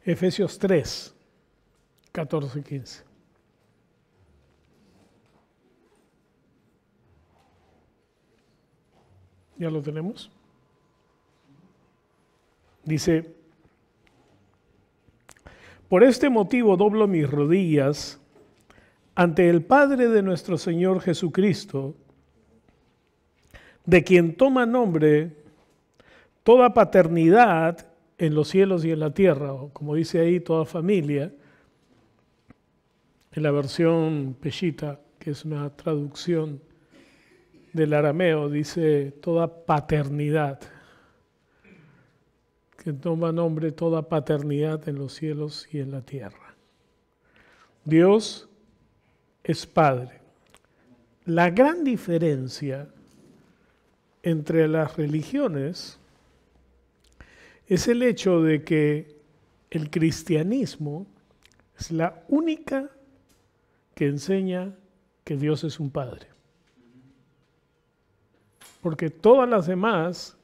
Efesios 3, 14 y 15. ¿Ya lo tenemos? Dice: por este motivo doblo mis rodillas ante el Padre de nuestro Señor Jesucristo, de quien toma nombre toda paternidad en los cielos y en la tierra, o como dice ahí, toda familia, en la versión Peshita, que es una traducción del arameo, dice toda paternidad, que toma nombre toda paternidad en los cielos y en la tierra. Dios es Padre. La gran diferencia entre las religiones es el hecho de que el cristianismo es la única que enseña que Dios es un Padre. Porque todas las demás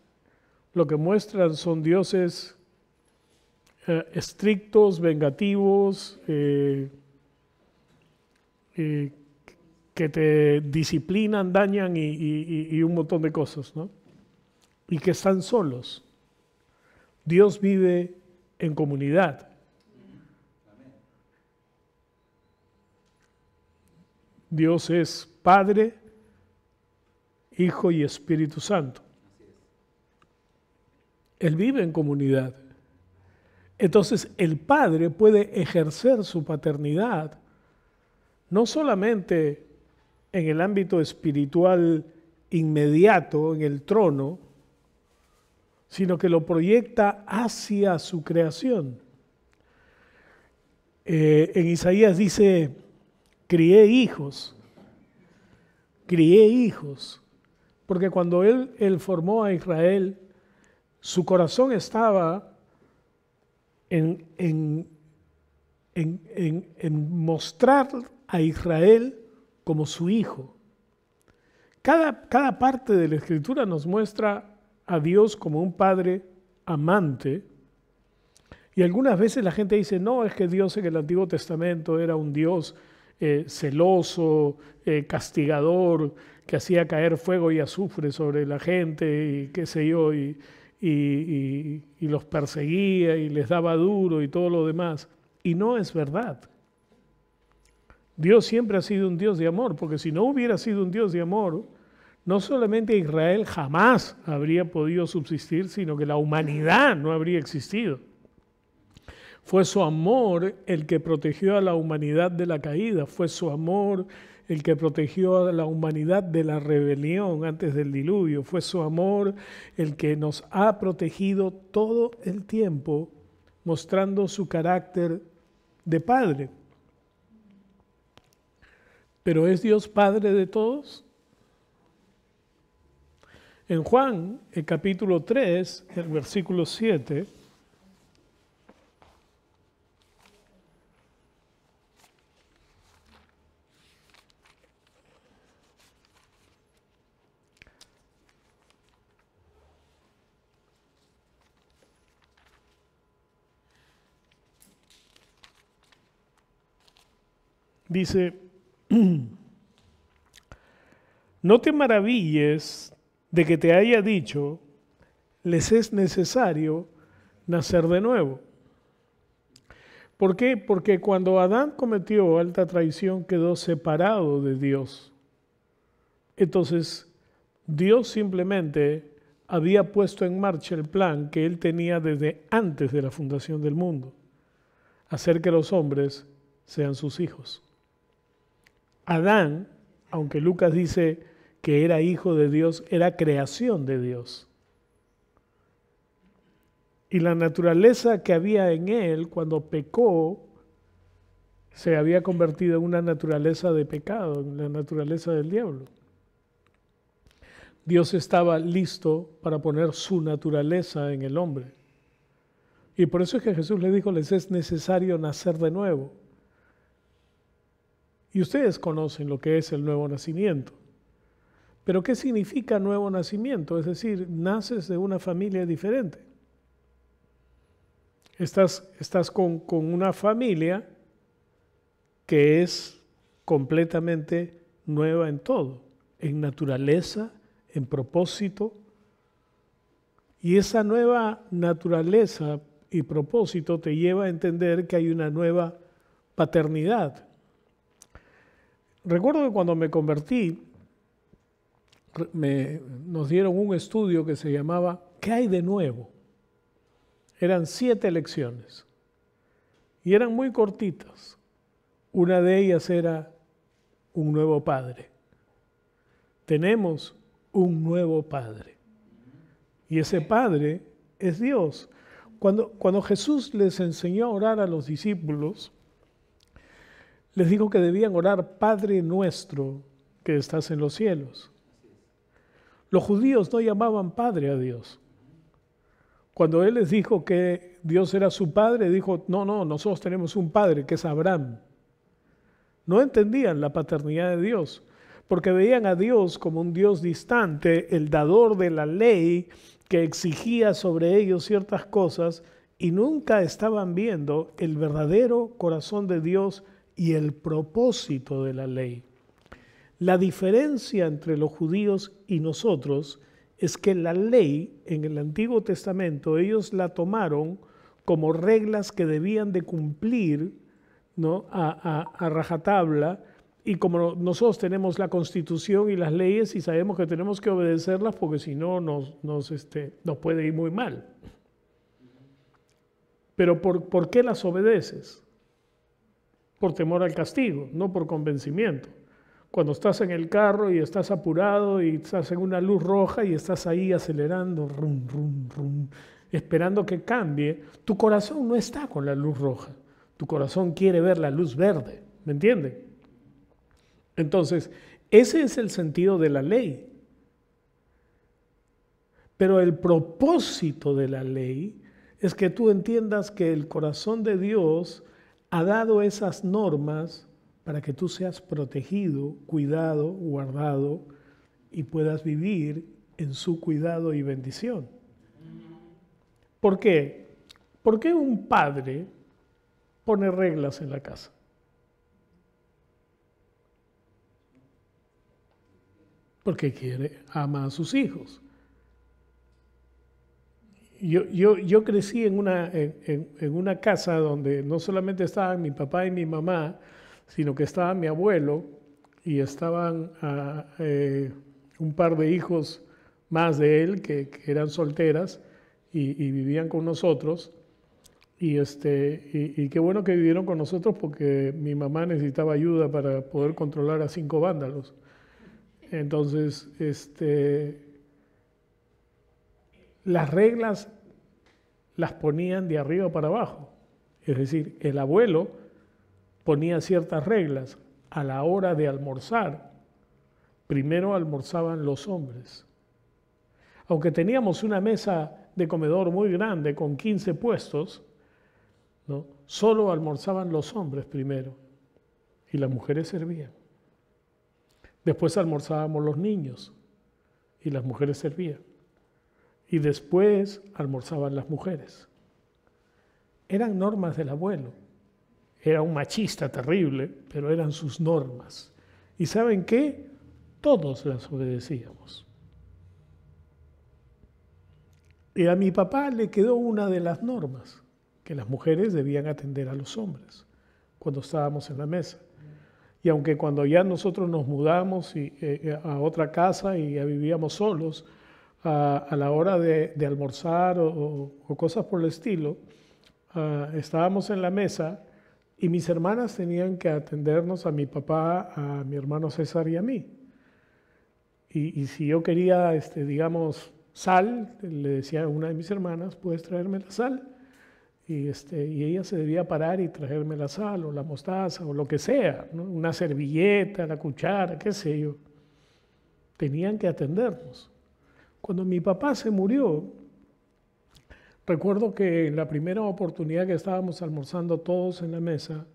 lo que muestran son dioses estrictos, vengativos, que te disciplinan, dañan y un montón de cosas, ¿no? Y que están solos. Dios vive en comunidad. Dios es Padre, Hijo y Espíritu Santo. Él vive en comunidad. Entonces el Padre puede ejercer su paternidad no solamente en el ámbito espiritual inmediato, en el trono, sino que lo proyecta hacia su creación. En Isaías dice: crié hijos, porque cuando él formó a Israel, su corazón estaba en mostrar a Israel como su hijo. Cada parte de la Escritura nos muestra a Dios como un Padre amante, y algunas veces la gente dice: no, es que Dios en el Antiguo Testamento era un Dios celoso, castigador, que hacía caer fuego y azufre sobre la gente y qué sé yo, y los perseguía y les daba duro y todo lo demás. Y no es verdad. Dios siempre ha sido un Dios de amor, porque si no hubiera sido un Dios de amor, no solamente Israel jamás habría podido subsistir, sino que la humanidad no habría existido. Fue su amor el que protegió a la humanidad de la caída, fue su amor el que protegió a la humanidad de la rebelión antes del diluvio, fue su amor el que nos ha protegido todo el tiempo, mostrando su carácter de Padre. ¿Pero es Dios Padre de todos? En Juan, el capítulo 3, el versículo 7, dice: no te maravilles de que te haya dicho, les es necesario nacer de nuevo. ¿Por qué? Porque cuando Adán cometió alta traición quedó separado de Dios. Entonces, Dios simplemente había puesto en marcha el plan que Él tenía desde antes de la fundación del mundo: hacer que los hombres sean sus hijos. Adán, aunque Lucas dice que era hijo de Dios, era creación de Dios. Y la naturaleza que había en él cuando pecó se había convertido en una naturaleza de pecado, en la naturaleza del diablo. Dios estaba listo para poner su naturaleza en el hombre. Y por eso es que Jesús le dijo: les es necesario nacer de nuevo. Y ustedes conocen lo que es el nuevo nacimiento. Pero ¿qué significa nuevo nacimiento? Es decir, naces de una familia diferente. Estás con una familia que es completamente nueva en todo, en naturaleza, en propósito. Y esa nueva naturaleza y propósito te lleva a entender que hay una nueva paternidad. Recuerdo que cuando me convertí, nos dieron un estudio que se llamaba ¿Qué hay de nuevo? Eran 7 lecciones y eran muy cortitas. Una de ellas era un nuevo padre. Tenemos un nuevo padre. Y ese padre es Dios. Cuando Jesús les enseñó a orar a los discípulos, les dijo que debían orar: Padre nuestro que estás en los cielos. Los judíos no llamaban Padre a Dios. Cuando Él les dijo que Dios era su Padre, dijo: no, nosotros tenemos un Padre que es Abraham. No entendían la paternidad de Dios, porque veían a Dios como un Dios distante, el dador de la ley, que exigía sobre ellos ciertas cosas, y nunca estaban viendo el verdadero corazón de Dios y el propósito de la ley. La diferencia entre los judíos y nosotros es que la ley en el Antiguo Testamento ellos la tomaron como reglas que debían de cumplir, ¿no?, a rajatabla, y como nosotros tenemos la Constitución y las leyes y sabemos que tenemos que obedecerlas porque si no nos puede ir muy mal. Pero ¿por qué las obedeces? Por temor al castigo, no por convencimiento. Cuando estás en el carro y estás apurado y estás en una luz roja y estás ahí acelerando, rum, rum, rum, esperando que cambie, tu corazón no está con la luz roja. Tu corazón quiere ver la luz verde, ¿me entienden? Entonces, ese es el sentido de la ley. Pero el propósito de la ley es que tú entiendas que el corazón de Dios ha dado esas normas para que tú seas protegido, cuidado, guardado y puedas vivir en su cuidado y bendición. ¿Por qué? ¿Por qué un padre pone reglas en la casa? Porque ama a sus hijos. Yo crecí en una casa donde no solamente estaban mi papá y mi mamá, sino que estaba mi abuelo y estaban un par de hijos más de él que eran solteras y vivían con nosotros. Y qué bueno que vivieron con nosotros porque mi mamá necesitaba ayuda para poder controlar a 5 vándalos. Entonces, las reglas las ponían de arriba para abajo. Es decir, el abuelo ponía ciertas reglas. A la hora de almorzar, primero almorzaban los hombres. Aunque teníamos una mesa de comedor muy grande con 15 puestos, ¿no?, solo almorzaban los hombres primero y las mujeres servían. Después almorzábamos los niños y las mujeres servían. Y después almorzaban las mujeres. Eran normas del abuelo. Era un machista terrible, pero eran sus normas. ¿Y saben qué? Todos las obedecíamos. Y a mi papá le quedó una de las normas, que las mujeres debían atender a los hombres cuando estábamos en la mesa. Y aunque cuando ya nosotros nos mudamos a otra casa y ya vivíamos solos, a la hora de almorzar o cosas por el estilo, estábamos en la mesa y mis hermanas tenían que atendernos a mi papá, a mi hermano César y a mí. Y si yo quería, digamos, sal, le decía a una de mis hermanas: ¿puedes traerme la sal? Y ella se debía parar y traerme la sal o la mostaza o lo que sea, ¿no?, una servilleta, la cuchara, qué sé yo. Tenían que atendernos. Cuando mi papá se murió, recuerdo que en la primera oportunidad que estábamos almorzando todos en la mesa,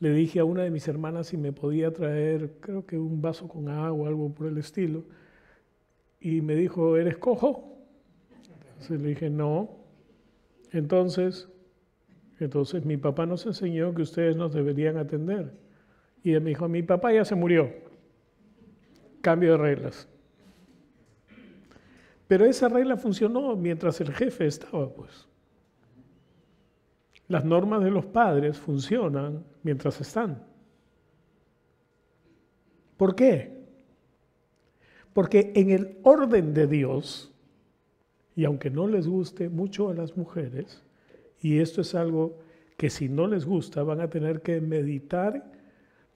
le dije a una de mis hermanas si me podía traer, creo que un vaso con agua, algo por el estilo, y me dijo: ¿eres cojo? Entonces le dije: no. Entonces Entonces mi papá nos enseñó que ustedes nos deberían atender. Y él me dijo, mi papá ya se murió. Cambio de reglas. Pero esa regla funcionó mientras el jefe estaba, pues. Las normas de los padres funcionan mientras están. ¿Por qué? Porque en el orden de Dios, y aunque no les guste mucho a las mujeres, y esto es algo que si no les gusta van a tener que meditar,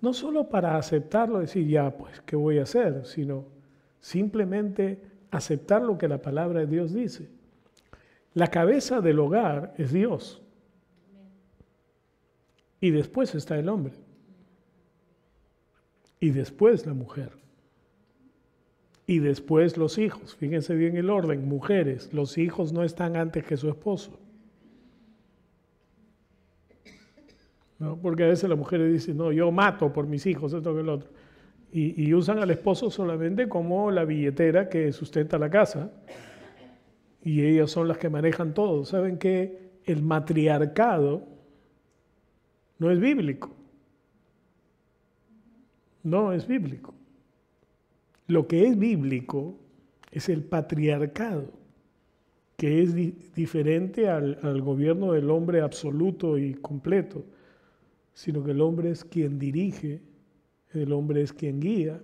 no solo para aceptarlo, decir ya, pues, ¿qué voy a hacer? Sino simplemente aceptar lo que la palabra de Dios dice. La cabeza del hogar es Dios. Y después está el hombre. Y después la mujer. Y después los hijos. Fíjense bien el orden. Mujeres, los hijos no están antes que su esposo. ¿No? Porque a veces las mujeres dicen, no, yo mato por mis hijos, esto que el otro. Y usan al esposo solamente como la billetera que sustenta la casa. Y ellas son las que manejan todo. ¿Saben que el matriarcado no es bíblico? No es bíblico. Lo que es bíblico es el patriarcado, que es diferente al gobierno del hombre absoluto y completo, sino que el hombre es quien dirige, el hombre es quien guía,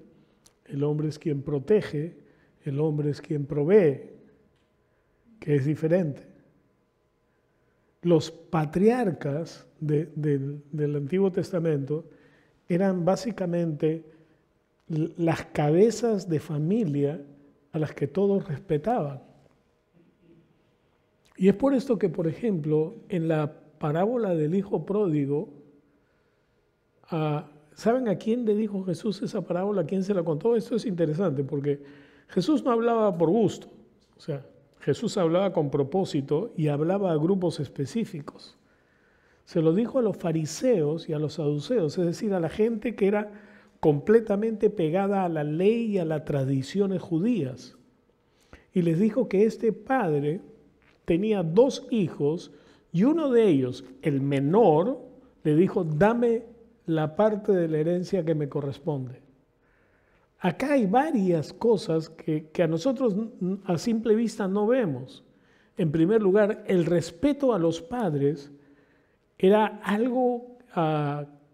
el hombre es quien protege, el hombre es quien provee, que es diferente. Los patriarcas del Antiguo Testamento eran básicamente las cabezas de familia a las que todos respetaban. Y es por esto que, por ejemplo, en la parábola del hijo pródigo, ¿saben a quién le dijo Jesús esa parábola? ¿A quién se la contó? Esto es interesante porque Jesús no hablaba por gusto. O sea, Jesús hablaba con propósito y hablaba a grupos específicos. Se lo dijo a los fariseos y a los saduceos, es decir, a la gente que era completamente pegada a la ley y a las tradiciones judías. Y les dijo que este padre tenía 2 hijos y uno de ellos, el menor, le dijo, dame la parte de la herencia que me corresponde. Acá hay varias cosas que a nosotros a simple vista no vemos. En primer lugar, el respeto a los padres era algo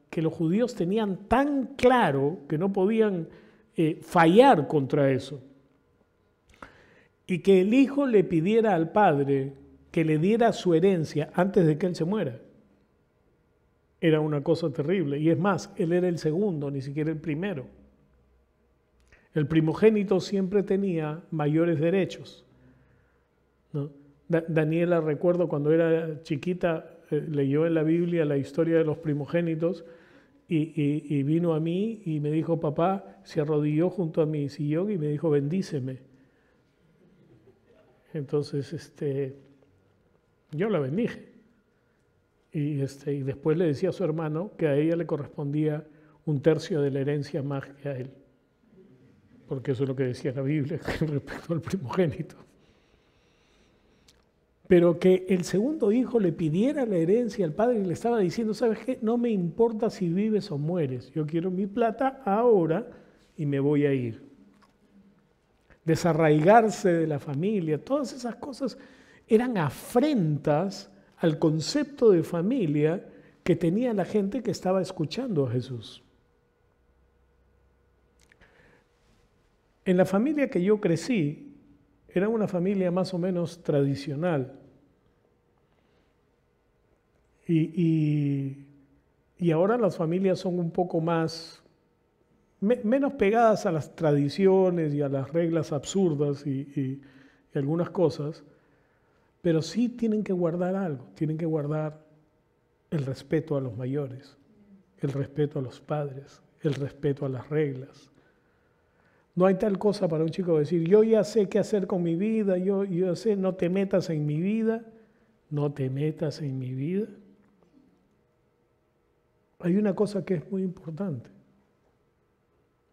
que los judíos tenían tan claro que no podían fallar contra eso. Y que el hijo le pidiera al padre que le diera su herencia antes de que él se muera. Era una cosa terrible. Y es más, él era el segundo, ni siquiera el primero. El primogénito siempre tenía mayores derechos, ¿no? Daniela, recuerdo cuando era chiquita, leyó en la Biblia la historia de los primogénitos y vino a mí y me dijo, papá, se arrodilló junto a mi sillón y me dijo, bendíceme. Entonces, yo la bendije. Y después le decía a su hermano que a ella le correspondía 1/3 de la herencia más que a él. Porque eso es lo que decía la Biblia respecto al primogénito. Pero que el segundo hijo le pidiera la herencia al padre y le estaba diciendo, ¿sabes qué? No me importa si vives o mueres, yo quiero mi plata ahora y me voy a ir. Desarraigarse de la familia, todas esas cosas eran afrentas al concepto de familia que tenía la gente que estaba escuchando a Jesús. En la familia que yo crecí, era una familia más o menos tradicional. Y ahora las familias son un poco menos pegadas a las tradiciones y a las reglas absurdas y algunas cosas, pero sí tienen que guardar algo, tienen que guardar el respeto a los mayores, el respeto a los padres, el respeto a las reglas. No hay tal cosa para un chico decir, yo ya sé qué hacer con mi vida, yo sé, no te metas en mi vida, no te metas en mi vida. Hay una cosa que es muy importante.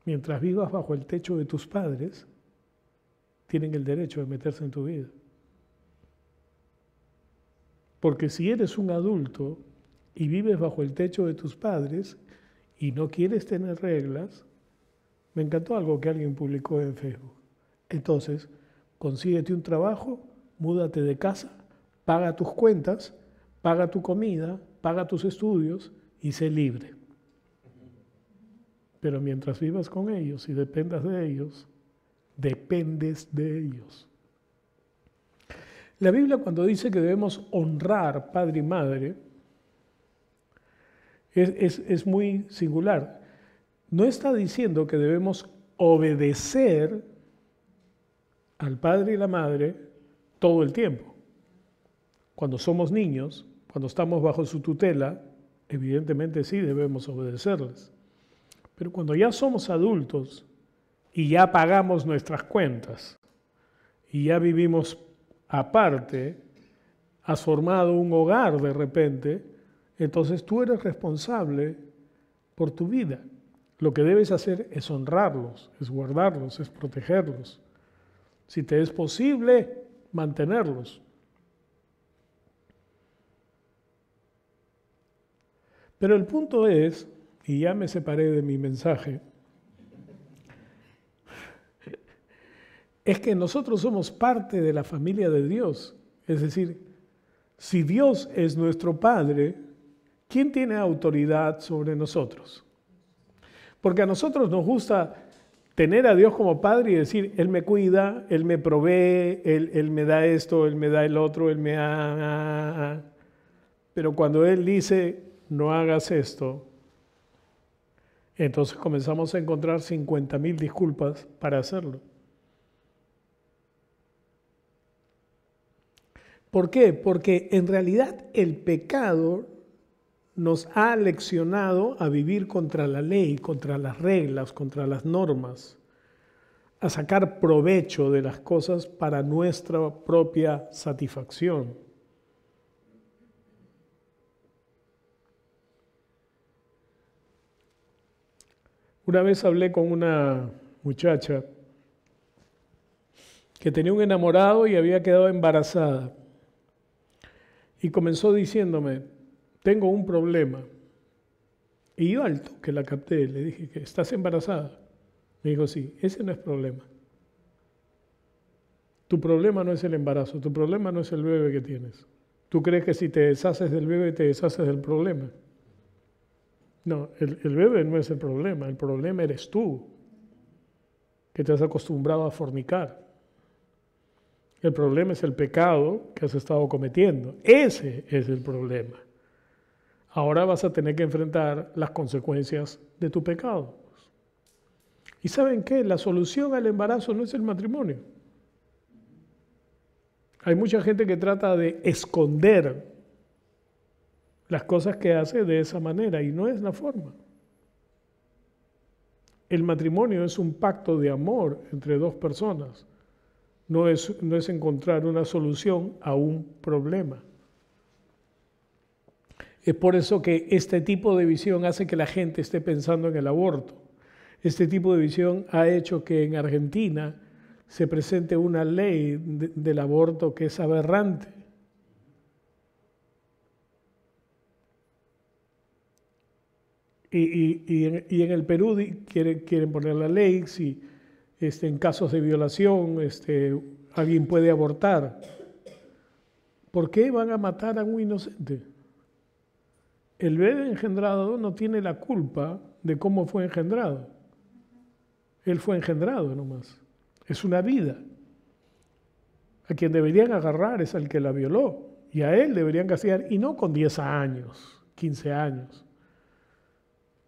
Mientras vivas bajo el techo de tus padres, tienen el derecho de meterse en tu vida. Porque si eres un adulto y vives bajo el techo de tus padres y no quieres tener reglas, me encantó algo que alguien publicó en Facebook. Entonces, consíguete un trabajo, múdate de casa, paga tus cuentas, paga tu comida, paga tus estudios y sé libre. Pero mientras vivas con ellos y dependas de ellos, dependes de ellos. La Biblia, cuando dice que debemos honrar padre y madre, es muy singular. No está diciendo que debemos obedecer al padre y la madre todo el tiempo. Cuando somos niños, cuando estamos bajo su tutela, evidentemente sí debemos obedecerles. Pero cuando ya somos adultos y ya pagamos nuestras cuentas y ya vivimos aparte, has formado un hogar de repente, entonces tú eres responsable por tu vida. Lo que debes hacer es honrarlos, es guardarlos, es protegerlos. Si te es posible, mantenerlos. Pero el punto es, y ya me separé de mi mensaje, es que nosotros somos parte de la familia de Dios. Es decir, si Dios es nuestro Padre, ¿quién tiene autoridad sobre nosotros? Porque a nosotros nos gusta tener a Dios como Padre y decir, Él me cuida, Él me provee, Él me da esto, Él me da el otro, Él me ha. Pero cuando Él dice, no hagas esto, entonces comenzamos a encontrar 50,000 disculpas para hacerlo. ¿Por qué? Porque en realidad el pecado nos ha leccionado a vivir contra la ley, contra las reglas, contra las normas, a sacar provecho de las cosas para nuestra propia satisfacción. Una vez hablé con una muchacha que tenía un enamorado y había quedado embarazada. Y comenzó diciéndome, tengo un problema. Y yo al toque la capté, le dije, ¿estás embarazada? Me dijo, sí, ese no es problema. Tu problema no es el embarazo, tu problema no es el bebé que tienes. ¿Tú crees que si te deshaces del bebé te deshaces del problema? No, el bebé no es el problema eres tú, que te has acostumbrado a fornicar. El problema es el pecado que has estado cometiendo. Ese es el problema. Ahora vas a tener que enfrentar las consecuencias de tu pecado. ¿Y saben qué? La solución al embarazo no es el matrimonio. Hay mucha gente que trata de esconder las cosas que hace de esa manera y no es la forma. El matrimonio es un pacto de amor entre dos personas. No es encontrar una solución a un problema. Es por eso que este tipo de visión hace que la gente esté pensando en el aborto. Este tipo de visión ha hecho que en Argentina se presente una ley del aborto que es aberrante. Y en el Perú quieren poner la ley, si en casos de violación alguien puede abortar. ¿Por qué van a matar a un inocente? El bebé engendrado no tiene la culpa de cómo fue engendrado. Él fue engendrado nomás. Es una vida. A quien deberían agarrar es al que la violó. Y a él deberían castigar, y no con 10 años, 15 años.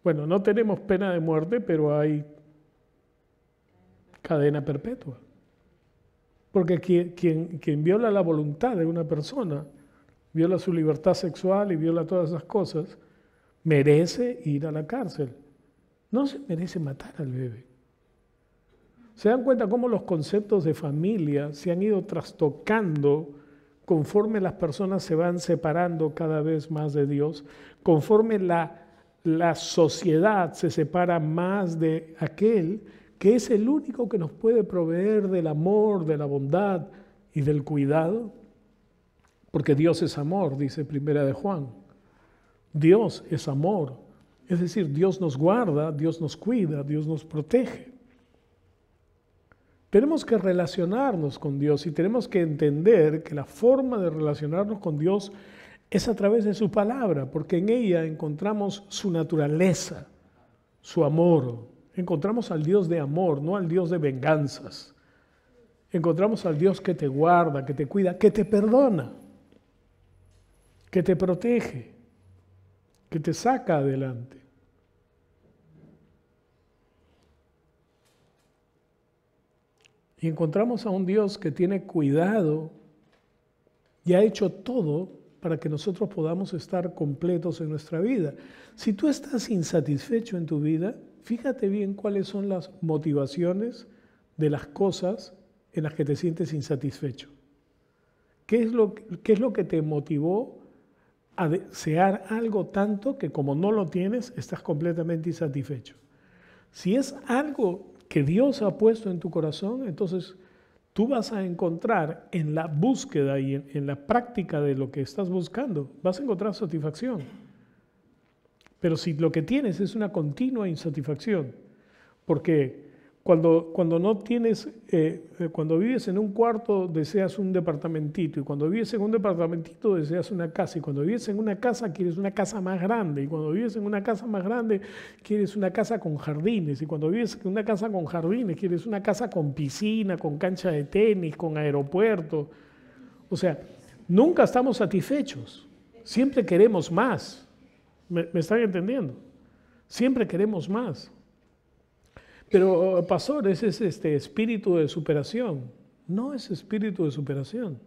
Bueno, no tenemos pena de muerte, pero hay cadena perpetua. Porque quien viola la voluntad de una persona, viola su libertad sexual y viola todas esas cosas, merece ir a la cárcel. No se merece matar al bebé. ¿Se dan cuenta cómo los conceptos de familia se han ido trastocando conforme las personas se van separando cada vez más de Dios? Conforme la sociedad se separa más de aquel que es el único que nos puede proveer del amor, de la bondad y del cuidado. Porque Dios es amor, dice Primera de Juan. Dios es amor. Es decir, Dios nos guarda, Dios nos cuida, Dios nos protege. Tenemos que relacionarnos con Dios y tenemos que entender que la forma de relacionarnos con Dios es a través de su palabra, porque en ella encontramos su naturaleza, su amor. Encontramos al Dios de amor, no al Dios de venganzas. Encontramos al Dios que te guarda, que te cuida, que te perdona, que te protege, que te saca adelante. Y encontramos a un Dios que tiene cuidado y ha hecho todo para que nosotros podamos estar completos en nuestra vida. Si tú estás insatisfecho en tu vida, fíjate bien cuáles son las motivaciones de las cosas en las que te sientes insatisfecho. ¿Qué es lo que te motivó a desear algo tanto que como no lo tienes, estás completamente insatisfecho? Si es algo que Dios ha puesto en tu corazón, entonces tú vas a encontrar en la búsqueda y en la práctica de lo que estás buscando, vas a encontrar satisfacción. Pero si lo que tienes es una continua insatisfacción, porque cuando no tienes, cuando vives en un cuarto deseas un departamentito, y cuando vives en un departamentito deseas una casa, y cuando vives en una casa quieres una casa más grande, y cuando vives en una casa más grande quieres una casa con jardines, y cuando vives en una casa con jardines quieres una casa con piscina, con cancha de tenis, con aeropuerto. O sea, nunca estamos satisfechos, siempre queremos más. ¿Me están entendiendo? Siempre queremos más. Pero, pastor, ese es espíritu de superación. No es espíritu de superación.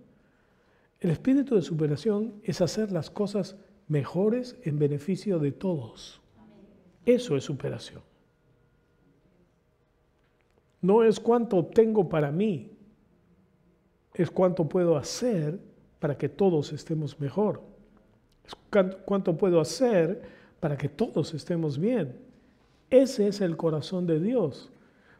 El espíritu de superación es hacer las cosas mejores en beneficio de todos. Eso es superación. No es cuánto obtengo para mí, es cuánto puedo hacer para que todos estemos mejor. Es cuánto puedo hacer para que todos estemos bien. Ese es el corazón de Dios,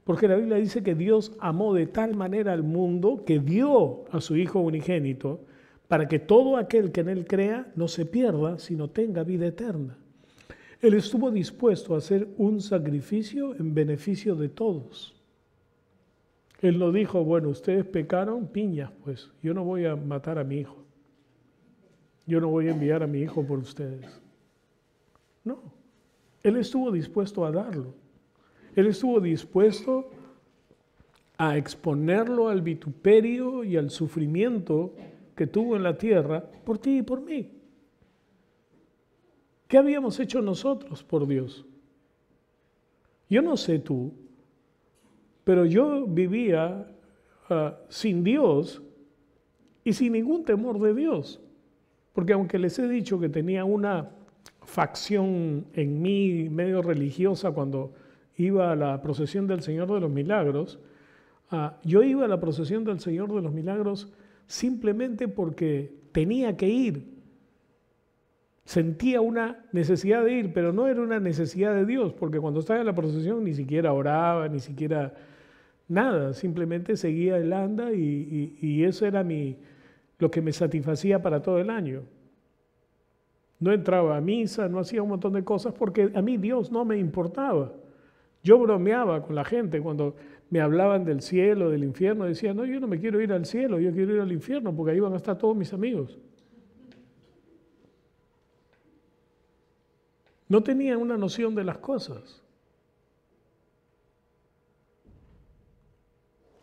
porque la Biblia dice que Dios amó de tal manera al mundo que dio a su Hijo unigénito para que todo aquel que en Él crea no se pierda, sino tenga vida eterna. Él estuvo dispuesto a hacer un sacrificio en beneficio de todos. Él no dijo, bueno, ustedes pecaron, piñas, pues yo no voy a matar a mi hijo. Yo no voy a enviar a mi hijo por ustedes. No. Él estuvo dispuesto a darlo. Él estuvo dispuesto a exponerlo al vituperio y al sufrimiento que tuvo en la tierra por ti y por mí. ¿Qué habíamos hecho nosotros por Dios? Yo no sé tú, pero yo vivía sin Dios y sin ningún temor de Dios. Porque aunque les he dicho que tenía una facción en mí medio religiosa cuando iba a la procesión del Señor de los Milagros, yo iba a la procesión del Señor de los Milagros simplemente porque tenía que ir. Sentía una necesidad de ir, pero no era una necesidad de Dios, porque cuando estaba en la procesión ni siquiera oraba, ni siquiera nada, simplemente seguía el anda y eso era lo que me satisfacía para todo el año. No entraba a misa, no hacía un montón de cosas porque a mí Dios no me importaba. Yo bromeaba con la gente cuando me hablaban del cielo, del infierno. Decía, no, yo no me quiero ir al cielo, yo quiero ir al infierno porque ahí van a estar todos mis amigos. No tenían una noción de las cosas.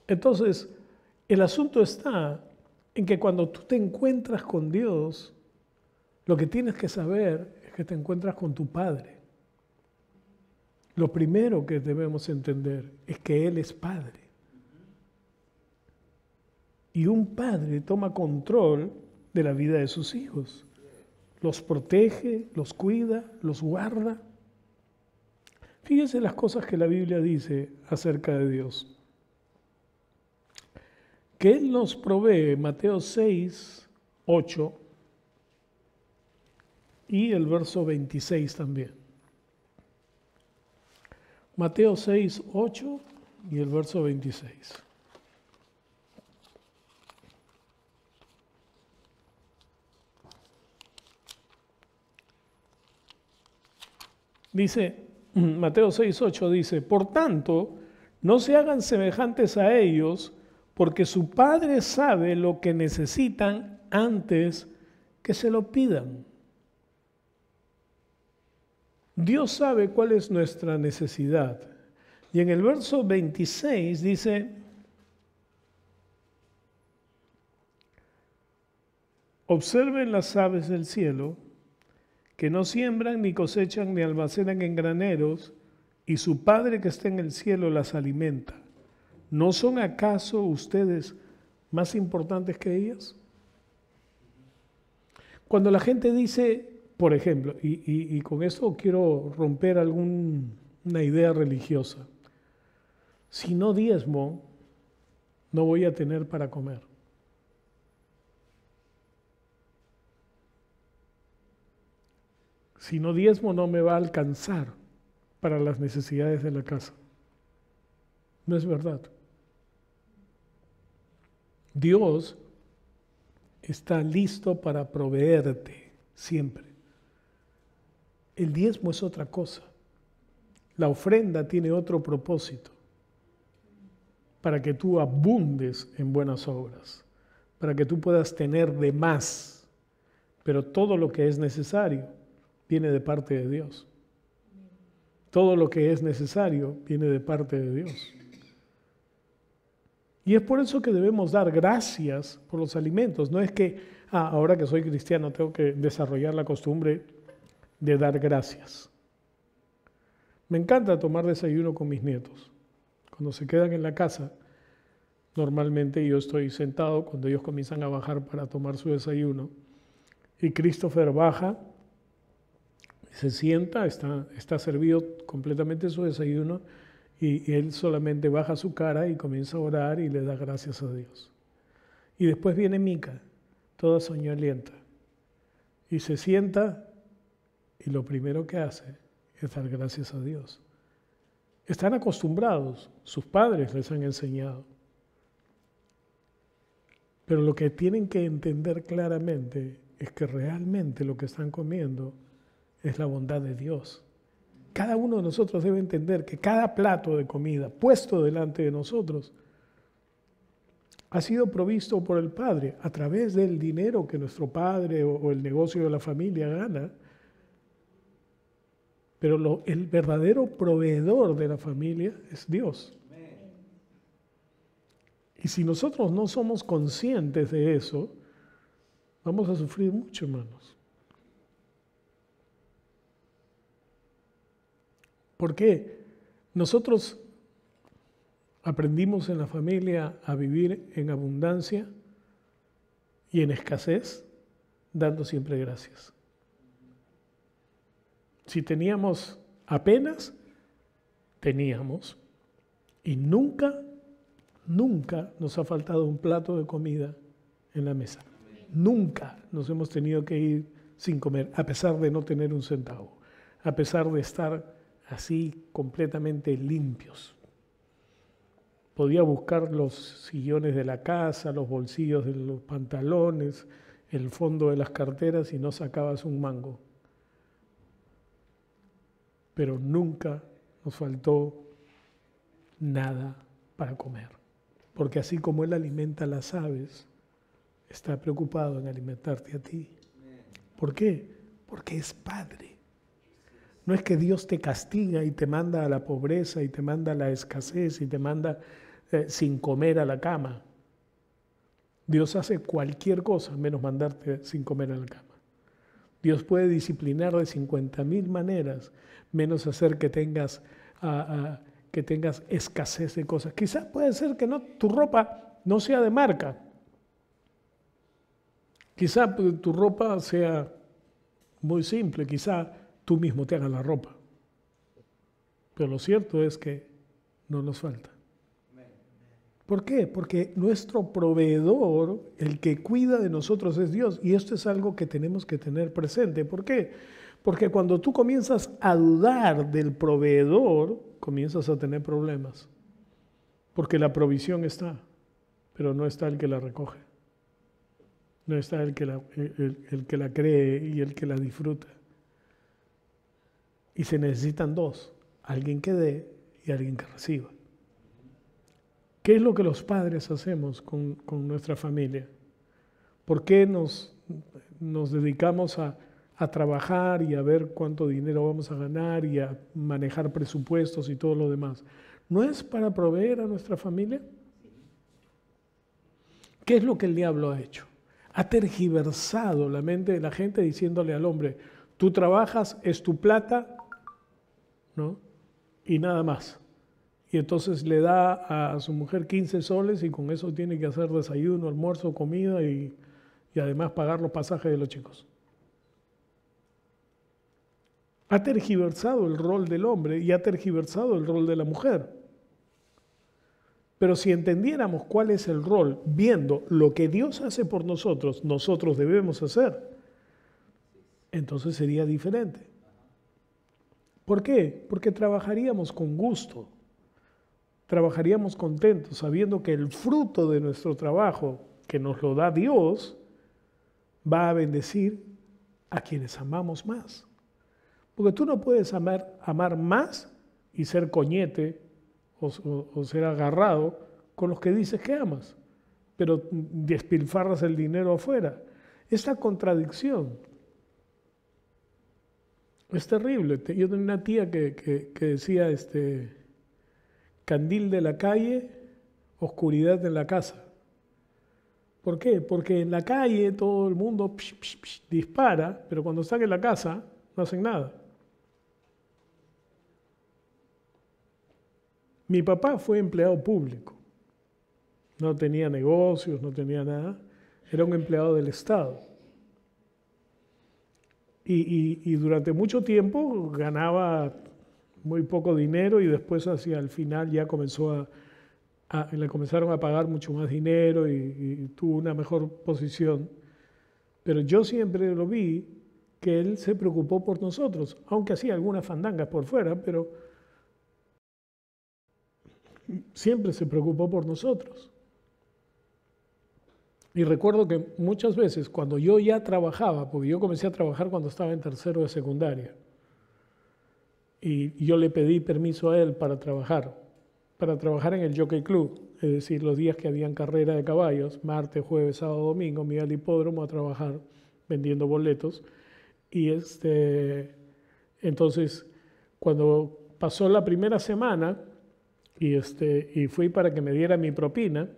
Entonces, el asunto está en que cuando tú te encuentras con Dios, lo que tienes que saber es que te encuentras con tu Padre. Lo primero que debemos entender es que Él es Padre. Y un padre toma control de la vida de sus hijos. Los protege, los cuida, los guarda. Fíjense las cosas que la Biblia dice acerca de Dios. Que Él nos provee, Mateo 6, 8, y el verso 26 también. Mateo 6, 8 y el verso 26. Dice, Mateo 6:8 dice, por tanto, no se hagan semejantes a ellos, porque su Padre sabe lo que necesitan antes que se lo pidan. Dios sabe cuál es nuestra necesidad. Y en el verso 26 dice, observen las aves del cielo, que no siembran, ni cosechan, ni almacenan en graneros, y su Padre que está en el cielo las alimenta. ¿No son acaso ustedes más importantes que ellas? Cuando la gente dice, por ejemplo, y con esto quiero romper una idea religiosa, si no diezmo, no voy a tener para comer. Si no diezmo, no me va a alcanzar para las necesidades de la casa. No es verdad. Dios está listo para proveerte siempre. El diezmo es otra cosa. La ofrenda tiene otro propósito, para que tú abundes en buenas obras, para que tú puedas tener de más, pero todo lo que es necesario viene de parte de Dios. Todo lo que es necesario viene de parte de Dios. Y es por eso que debemos dar gracias por los alimentos. No es que, ahora que soy cristiano tengo que desarrollar la costumbre de dar gracias. Me encanta tomar desayuno con mis nietos. Cuando se quedan en la casa, normalmente yo estoy sentado cuando ellos comienzan a bajar para tomar su desayuno. Y Christopher baja, se sienta, está servido completamente su desayuno y él solamente baja su cara y comienza a orar y le da gracias a Dios. Y después viene Mica, toda soñolienta, y se sienta y lo primero que hace es dar gracias a Dios. Están acostumbrados, sus padres les han enseñado. Pero lo que tienen que entender claramente es que realmente lo que están comiendo es la bondad de Dios. Cada uno de nosotros debe entender que cada plato de comida puesto delante de nosotros ha sido provisto por el Padre a través del dinero que nuestro padre o el negocio de la familia gana. Pero el verdadero proveedor de la familia es Dios. Y si nosotros no somos conscientes de eso, vamos a sufrir mucho, hermanos. ¿Por qué? Nosotros aprendimos en la familia a vivir en abundancia y en escasez, dando siempre gracias. Si teníamos apenas, teníamos. Y nunca nos ha faltado un plato de comida en la mesa. Nunca nos hemos tenido que ir sin comer, a pesar de no tener un centavo, a pesar de estar así completamente limpios. Podía buscar los sillones de la casa, los bolsillos de los pantalones, el fondo de las carteras y no sacabas un mango. Pero nunca nos faltó nada para comer. Porque así como Él alimenta a las aves, está preocupado en alimentarte a ti. ¿Por qué? Porque es Padre. No es que Dios te castiga y te manda a la pobreza y te manda a la escasez y te manda sin comer a la cama. Dios hace cualquier cosa menos mandarte sin comer a la cama. Dios puede disciplinar de 50,000 maneras, menos hacer que tengas escasez de cosas. Quizás puede ser que tu ropa no sea de marca. Quizás tu ropa sea muy simple, quizás tú mismo te hagas la ropa. Pero lo cierto es que no nos falta. ¿Por qué? Porque nuestro proveedor, el que cuida de nosotros es Dios. Y esto es algo que tenemos que tener presente. ¿Por qué? Porque cuando tú comienzas a dudar del proveedor, comienzas a tener problemas. Porque la provisión está, pero no está el que la recoge. No está el que la cree y el que la disfruta. Y se necesitan dos, alguien que dé y alguien que reciba. ¿Qué es lo que los padres hacemos con nuestra familia? ¿Por qué nos dedicamos a trabajar y a ver cuánto dinero vamos a ganar y a manejar presupuestos y todo lo demás? ¿No es para proveer a nuestra familia? ¿Qué es lo que el diablo ha hecho? Ha tergiversado la mente de la gente diciéndole al hombre, tú trabajas, es tu plata, ¿no? Y nada más. Y entonces le da a su mujer 15 soles y con eso tiene que hacer desayuno, almuerzo, comida y además pagar los pasajes de los chicos. Ha tergiversado el rol del hombre y ha tergiversado el rol de la mujer. Pero si entendiéramos cuál es el rol, viendo lo que Dios hace por nosotros, nosotros debemos hacer, entonces sería diferente. ¿Por qué? Porque trabajaríamos con gusto, trabajaríamos contentos, sabiendo que el fruto de nuestro trabajo, que nos lo da Dios, va a bendecir a quienes amamos más. Porque tú no puedes amar más y ser coñete o ser agarrado con los que dices que amas, pero despilfarras el dinero afuera. Esta contradicción es terrible. Yo tenía una tía que decía, candil de la calle, oscuridad en la casa. ¿Por qué? Porque en la calle todo el mundo dispara, pero cuando están en la casa no hacen nada. Mi papá fue empleado público, no tenía negocios, no tenía nada, era un empleado del Estado. Y durante mucho tiempo ganaba muy poco dinero y después hacia el final ya le comenzaron a pagar mucho más dinero y tuvo una mejor posición. Pero yo siempre lo vi que él se preocupó por nosotros, aunque hacía algunas fandangas por fuera, pero siempre se preocupó por nosotros. Y recuerdo que muchas veces cuando yo ya trabajaba, porque yo comencé a trabajar cuando estaba en tercero de secundaria, y yo le pedí permiso a él para trabajar en el Jockey Club, es decir, los días que habían carrera de caballos, martes, jueves, sábado, domingo, me iba al hipódromo a trabajar vendiendo boletos. Y entonces, cuando pasó la primera semana, y fui para que me diera mi propina,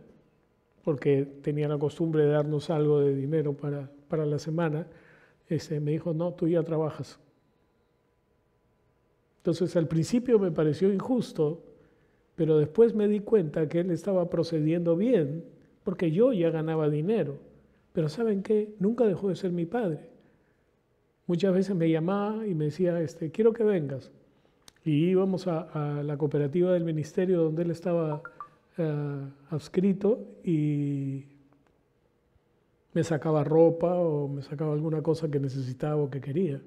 porque tenía la costumbre de darnos algo de dinero para la semana, me dijo, no, tú ya trabajas. Entonces al principio me pareció injusto, pero después me di cuenta que él estaba procediendo bien, porque yo ya ganaba dinero. Pero ¿saben qué? Nunca dejó de ser mi padre. Muchas veces me llamaba y me decía, quiero que vengas. Y íbamos a la cooperativa del ministerio donde él estaba adscrito y me sacaba ropa o me sacaba alguna cosa que necesitaba o que quería.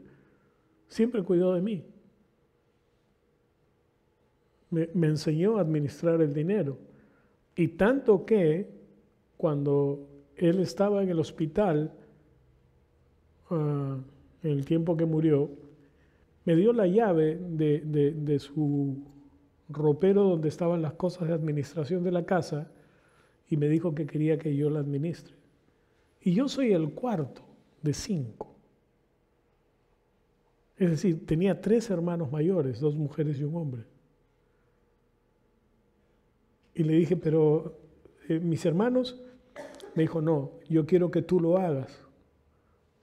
Siempre cuidó de mí. Me enseñó a administrar el dinero. Y tanto que cuando él estaba en el hospital, en el tiempo que murió, me dio la llave de su ropero donde estaban las cosas de administración de la casa y me dijo que quería que yo la administre. Y yo soy el cuarto de 5. Es decir, tenía 3 hermanos mayores, 2 mujeres y un hombre. Y le dije, pero mis hermanos, me dijo, no, yo quiero que tú lo hagas.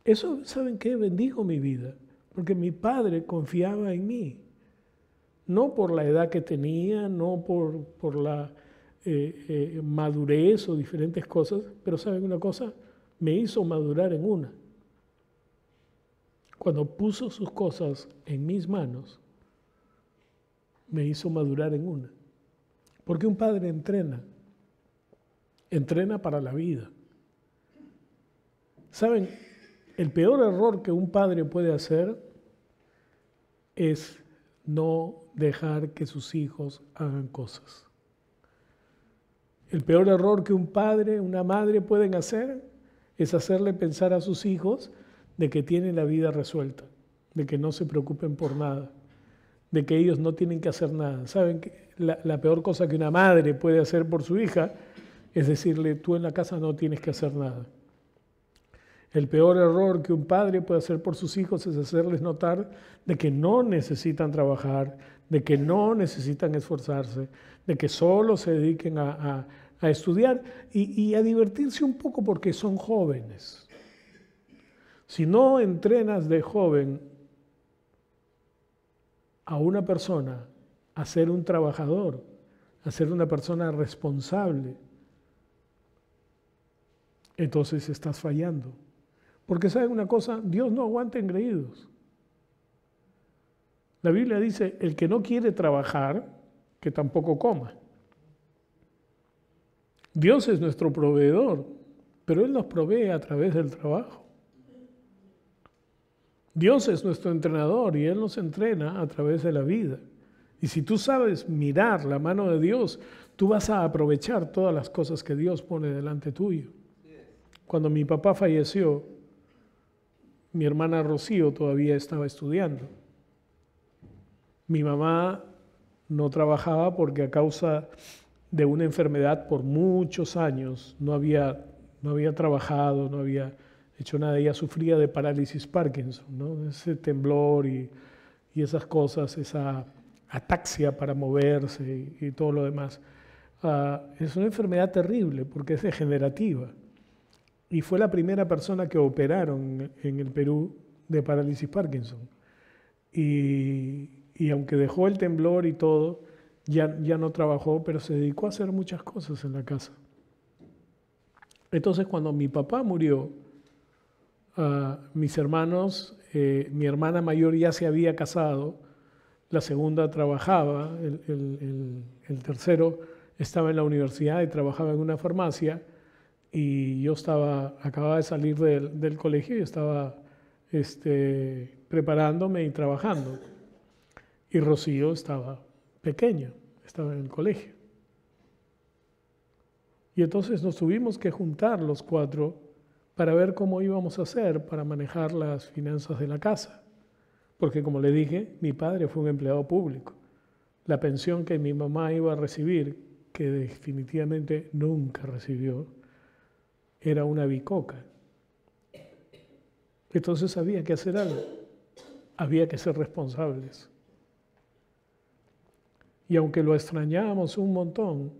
Eso, ¿saben qué? Bendijo mi vida, porque mi padre confiaba en mí. No por la edad que tenía, no por la madurez o diferentes cosas, pero ¿saben una cosa? Me hizo madurar en una. Cuando puso sus cosas en mis manos, me hizo madurar en una. Porque un padre entrena para la vida. ¿Saben? El peor error que un padre puede hacer es no dejar que sus hijos hagan cosas. El peor error que un padre, una madre pueden hacer es hacerle pensar a sus hijos de que tienen la vida resuelta, de que no se preocupen por nada. de que ellos no tienen que hacer nada. ¿Saben que la peor cosa que una madre puede hacer por su hija es decirle, tú en la casa no tienes que hacer nada? El peor error que un padre puede hacer por sus hijos es hacerles notar de que no necesitan trabajar, de que no necesitan esforzarse, de que solo se dediquen a estudiar y a divertirse un poco porque son jóvenes. Si no entrenas de joven a una persona a ser un trabajador, a ser una persona responsable, entonces estás fallando. Porque ¿saben una cosa? Dios no aguanta engreídos. La Biblia dice, el que no quiere trabajar, que tampoco coma. Dios es nuestro proveedor, pero Él nos provee a través del trabajo. Dios es nuestro entrenador y Él nos entrena a través de la vida. Y si tú sabes mirar la mano de Dios, tú vas a aprovechar todas las cosas que Dios pone delante tuyo. Cuando mi papá falleció, mi hermana Rocío todavía estaba estudiando. Mi mamá no trabajaba porque a causa de una enfermedad por muchos años no había trabajado, no había hecho nada. Ella sufría de parálisis Parkinson, ¿no? Ese temblor y esas cosas, esa ataxia para moverse y todo lo demás. Es una enfermedad terrible porque es degenerativa. Y fue la primera persona que operaron en el Perú de parálisis Parkinson. Y aunque dejó el temblor y todo, ya no trabajó, pero se dedicó a hacer muchas cosas en la casa. Entonces, cuando mi papá murió, mis hermanos, mi hermana mayor ya se había casado, la segunda trabajaba, el tercero estaba en la universidad y trabajaba en una farmacia, y yo acababa de salir del colegio y estaba preparándome y trabajando. Y Rocío estaba pequeña, estaba en el colegio. Y entonces nos tuvimos que juntar los cuatro para ver cómo íbamos a hacer para manejar las finanzas de la casa. Porque como le dije, mi padre fue un empleado público. La pensión que mi mamá iba a recibir, que definitivamente nunca recibió, era una bicoca. Entonces había que hacer algo, había que ser responsables. Y aunque lo extrañábamos un montón,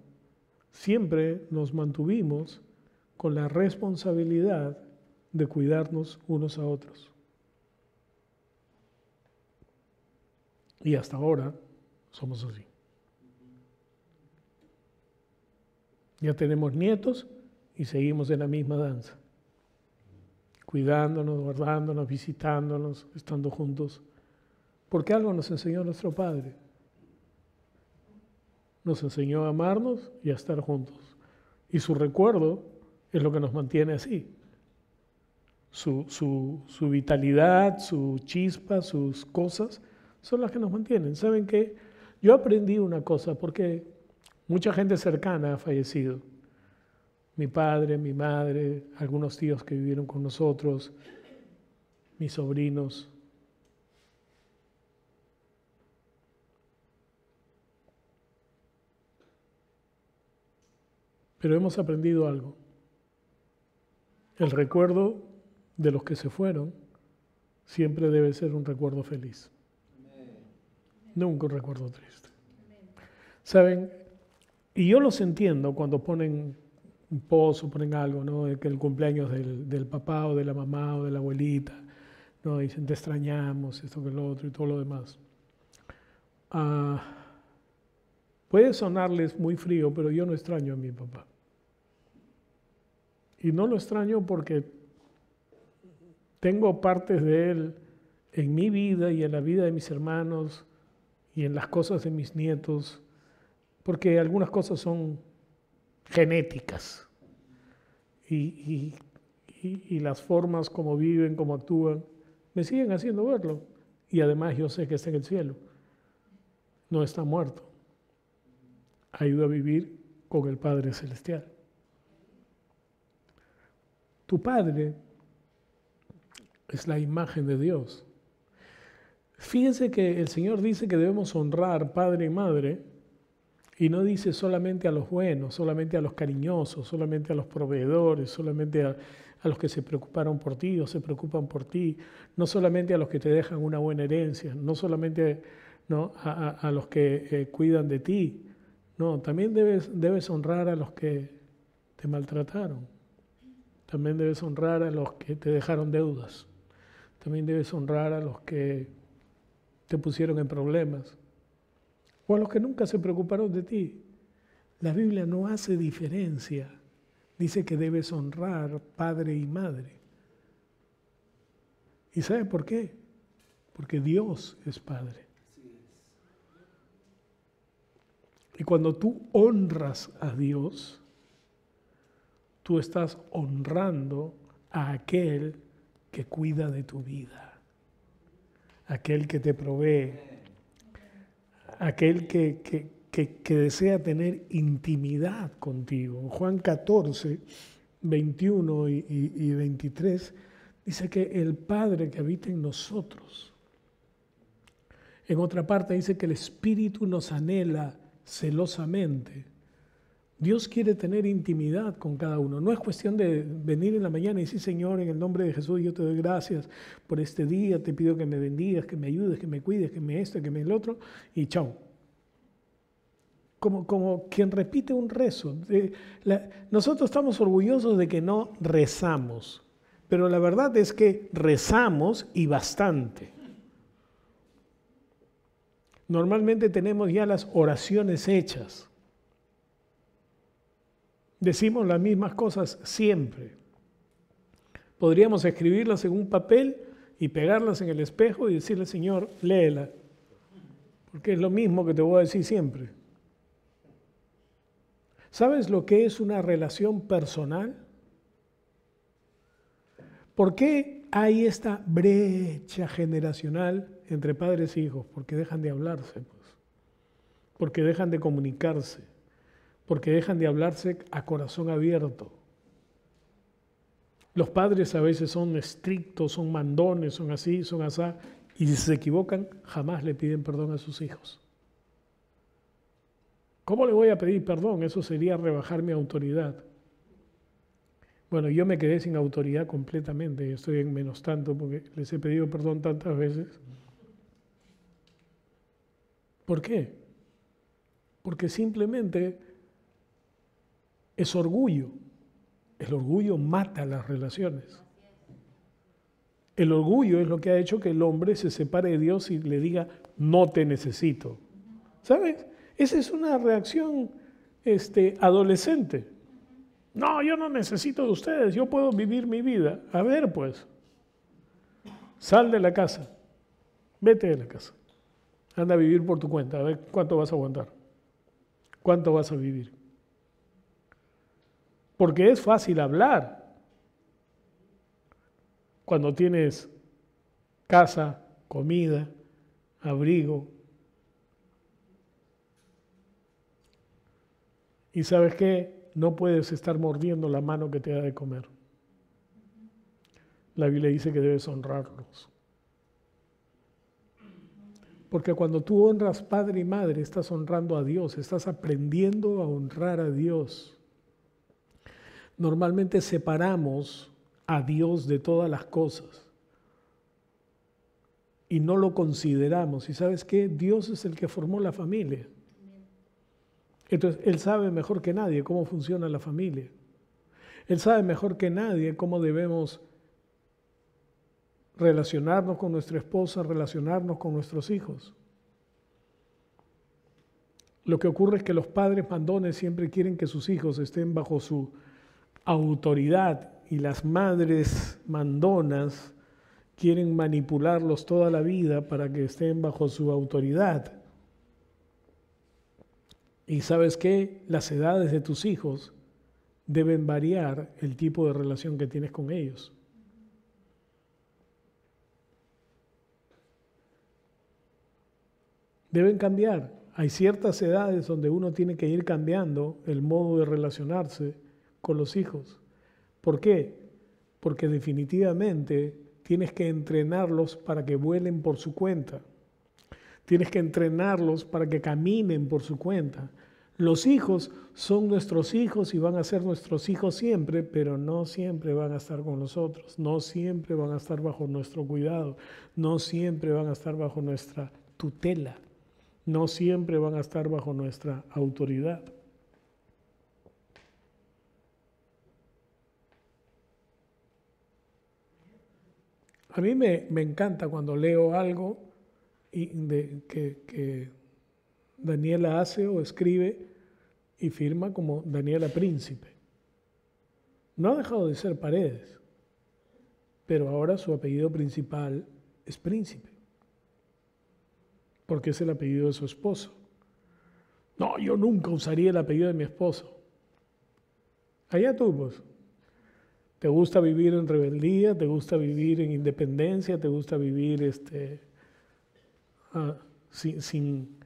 siempre nos mantuvimos con la responsabilidad de cuidarnos unos a otros. Y hasta ahora somos así. Ya tenemos nietos y seguimos en la misma danza. Cuidándonos, guardándonos, visitándonos, estando juntos. Porque algo nos enseñó nuestro Padre. Nos enseñó a amarnos y a estar juntos. Y su recuerdo es lo que nos mantiene así. Su vitalidad, su chispa, sus cosas son las que nos mantienen. ¿Saben qué? Yo aprendí una cosa porque mucha gente cercana ha fallecido. Mi padre, mi madre, algunos tíos que vivieron con nosotros, mis sobrinos. Pero hemos aprendido algo. El recuerdo de los que se fueron siempre debe ser un recuerdo feliz. Nunca un recuerdo triste. ¿Saben? Y yo los entiendo cuando ponen un post o ponen algo, ¿no? De que el cumpleaños del papá o de la mamá o de la abuelita, ¿no? Dicen, te extrañamos, esto que lo otro y todo lo demás. Puede sonarles muy frío, pero yo no extraño a mi papá. Y no lo extraño porque tengo partes de él en mi vida y en la vida de mis hermanos y en las cosas de mis nietos, porque algunas cosas son genéticas y las formas como viven, como actúan, me siguen haciendo verlo. Y además yo sé que está en el cielo, no está muerto, ha ido a vivir con el Padre Celestial. Tu Padre es la imagen de Dios. Fíjense que el Señor dice que debemos honrar padre y madre, y no dice solamente a los buenos, solamente a los cariñosos, solamente a los proveedores, solamente a los que se preocuparon por ti o se preocupan por ti, no solamente a los que te dejan una buena herencia, no solamente, ¿no?, a los que cuidan de ti. No, también debes honrar a los que te maltrataron. También debes honrar a los que te dejaron deudas. También debes honrar a los que te pusieron en problemas. O a los que nunca se preocuparon de ti. La Biblia no hace diferencia. Dice que debes honrar padre y madre. ¿Y sabe por qué? Porque Dios es Padre. Y cuando tú honras a Dios, tú estás honrando a aquel que cuida de tu vida, aquel que te provee, aquel que desea tener intimidad contigo. En Juan 14, 21 y 23 dice que el Padre que habita en nosotros. En otra parte dice que el Espíritu nos anhela celosamente. Dios quiere tener intimidad con cada uno. No es cuestión de venir en la mañana y decir: Señor, en el nombre de Jesús yo te doy gracias por este día, te pido que me bendigas, que me ayudes, que me cuides, que me esto, que me el otro, y chao. Como quien repite un rezo. Nosotros estamos orgullosos de que no rezamos, pero la verdad es que rezamos y bastante. Normalmente tenemos ya las oraciones hechas. Decimos las mismas cosas siempre. Podríamos escribirlas en un papel y pegarlas en el espejo y decirle: Señor, léela, porque es lo mismo que te voy a decir siempre. ¿Sabes lo que es una relación personal? ¿Por qué hay esta brecha generacional entre padres e hijos? Porque dejan de hablarse, pues. Porque dejan de comunicarse, porque dejan de hablarse a corazón abierto. Los padres a veces son estrictos, son mandones, son así, son asá, y si se equivocan, jamás le piden perdón a sus hijos. ¿Cómo le voy a pedir perdón? Eso sería rebajar mi autoridad. Bueno, yo me quedé sin autoridad completamente, estoy en menos tanto porque les he pedido perdón tantas veces. ¿Por qué? Porque simplemente es orgullo. El orgullo mata las relaciones. El orgullo es lo que ha hecho que el hombre se separe de Dios y le diga: no te necesito. ¿Sabes? Esa es una reacción adolescente. No, yo no necesito de ustedes, yo puedo vivir mi vida. A ver, pues, sal de la casa, vete de la casa, anda a vivir por tu cuenta, a ver cuánto vas a aguantar, cuánto vas a vivir. Porque es fácil hablar cuando tienes casa, comida, abrigo. Y ¿sabes qué? No puedes estar mordiendo la mano que te da de comer. La Biblia dice que debes honrarlos. Porque cuando tú honras padre y madre, estás honrando a Dios, estás aprendiendo a honrar a Dios. Normalmente separamos a Dios de todas las cosas y no lo consideramos. ¿Y sabes qué? Dios es el que formó la familia. Entonces, Él sabe mejor que nadie cómo funciona la familia. Él sabe mejor que nadie cómo debemos relacionarnos con nuestra esposa, relacionarnos con nuestros hijos. Lo que ocurre es que los padres mandones siempre quieren que sus hijos estén bajo su autoridad y las madres mandonas quieren manipularlos toda la vida para que estén bajo su autoridad. Y ¿sabes qué? Las edades de tus hijos deben variar el tipo de relación que tienes con ellos. Deben cambiar. Hay ciertas edades donde uno tiene que ir cambiando el modo de relacionarse con los hijos. ¿Por qué? Porque definitivamente tienes que entrenarlos para que vuelen por su cuenta. Tienes que entrenarlos para que caminen por su cuenta. Los hijos son nuestros hijos y van a ser nuestros hijos siempre, pero no siempre van a estar con nosotros, no siempre van a estar bajo nuestro cuidado, no siempre van a estar bajo nuestra tutela, no siempre van a estar bajo nuestra autoridad. A mí me encanta cuando leo algo que Daniela hace o escribe y firma como Daniela Príncipe. No ha dejado de ser Paredes, pero ahora su apellido principal es Príncipe, porque es el apellido de su esposo. No, yo nunca usaría el apellido de mi esposo. Allá tú, pues. ¿Te gusta vivir en rebeldía? ¿Te gusta vivir en independencia? ¿Te gusta vivir sin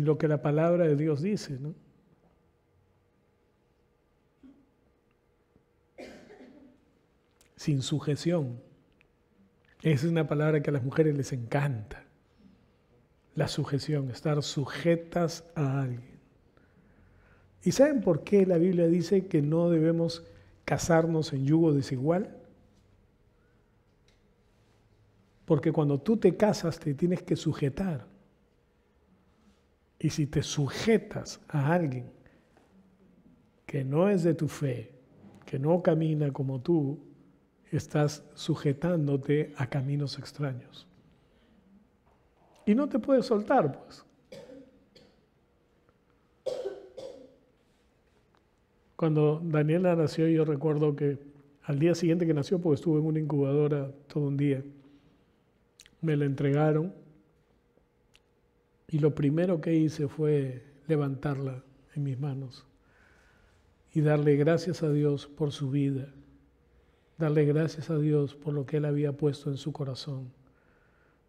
lo que la palabra de Dios dice, ¿no? Sin sujeción. Esa es una palabra que a las mujeres les encanta. La sujeción, estar sujetas a alguien. ¿Y saben por qué la Biblia dice que no debemos casarnos en yugo desigual? Porque cuando tú te casas te tienes que sujetar. Y si te sujetas a alguien que no es de tu fe, que no camina como tú, estás sujetándote a caminos extraños. Y no te puedes soltar, pues. Cuando Daniela nació, yo recuerdo que al día siguiente que nació, porque estuve en una incubadora todo un día, me la entregaron y lo primero que hice fue levantarla en mis manos y darle gracias a Dios por su vida, darle gracias a Dios por lo que Él había puesto en su corazón,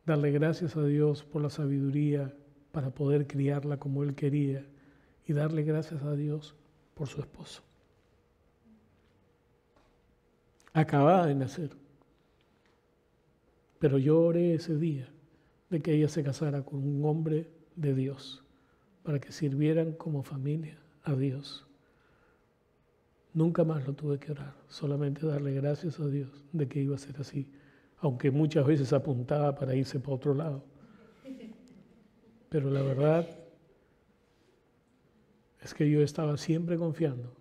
darle gracias a Dios por la sabiduría para poder criarla como Él quería y darle gracias a Dios por su esposo. Acababa de nacer, pero yo oré ese día de que ella se casara con un hombre de Dios para que sirvieran como familia a Dios. Nunca más lo tuve que orar, solamente darle gracias a Dios de que iba a ser así, aunque muchas veces apuntaba para irse para otro lado. Pero la verdad es que yo estaba siempre confiando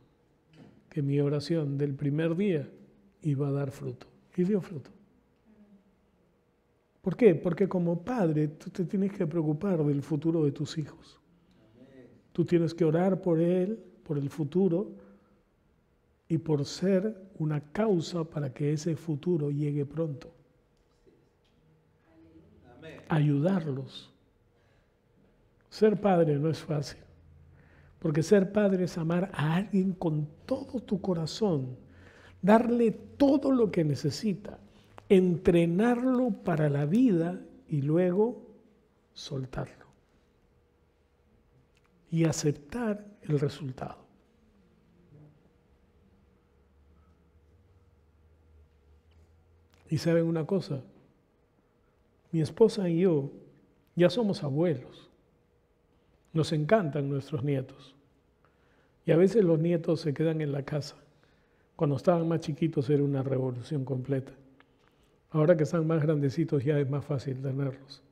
que mi oración del primer día iba a dar fruto. Y dio fruto. ¿Por qué? Porque como padre tú te tienes que preocupar del futuro de tus hijos. Tú tienes que orar por él, por el futuro y por ser una causa para que ese futuro llegue pronto. Ayudarlos. Ser padre no es fácil. Porque ser padre es amar a alguien con todo tu corazón, darle todo lo que necesita, entrenarlo para la vida y luego soltarlo. Y aceptar el resultado. Y saben una cosa, mi esposa y yo ya somos abuelos. Nos encantan nuestros nietos. Y a veces los nietos se quedan en la casa. Cuando estaban más chiquitos era una revolución completa. Ahora que están más grandecitos ya es más fácil tenerlos.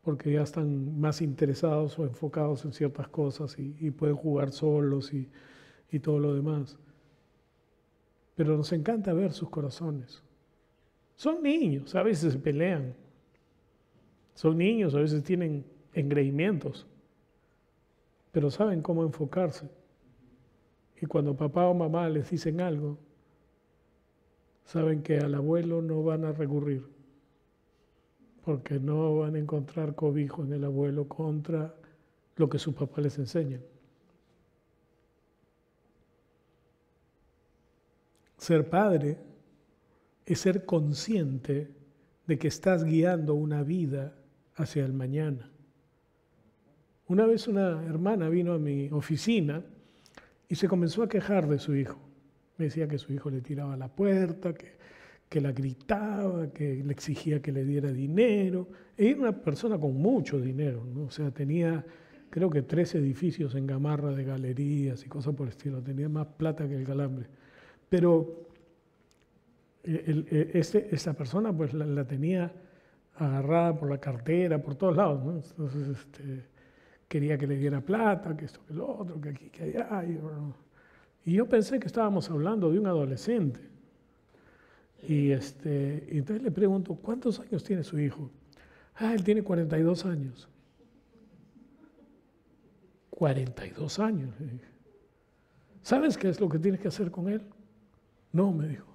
Porque ya están más interesados o enfocados en ciertas cosas y pueden jugar solos y todo lo demás. Pero nos encanta ver sus corazones. Son niños, a veces se pelean. Son niños, a veces tienen engreimientos. Pero saben cómo enfocarse. Y cuando papá o mamá les dicen algo, saben que al abuelo no van a recurrir, porque no van a encontrar cobijo en el abuelo contra lo que sus papás les enseñan. Ser padre es ser consciente de que estás guiando una vida hacia el mañana. Una vez una hermana vino a mi oficina y se comenzó a quejar de su hijo. Me decía que su hijo le tiraba a la puerta, que la gritaba, que le exigía que le diera dinero. Ella era una persona con mucho dinero, ¿no? O sea, tenía creo que 3 edificios en Gamarra de galerías y cosas por el estilo. Tenía más plata que el calambre. Pero esta persona pues la tenía agarrada por la cartera, por todos lados, ¿no? Entonces quería que le diera plata, que esto, que lo otro, que aquí, que allá. Y yo pensé que estábamos hablando de un adolescente. Y entonces le pregunto, ¿cuántos años tiene su hijo? Ah, él tiene 42 años. 42 años. ¿Sabes qué es lo que tienes que hacer con él? No, me dijo,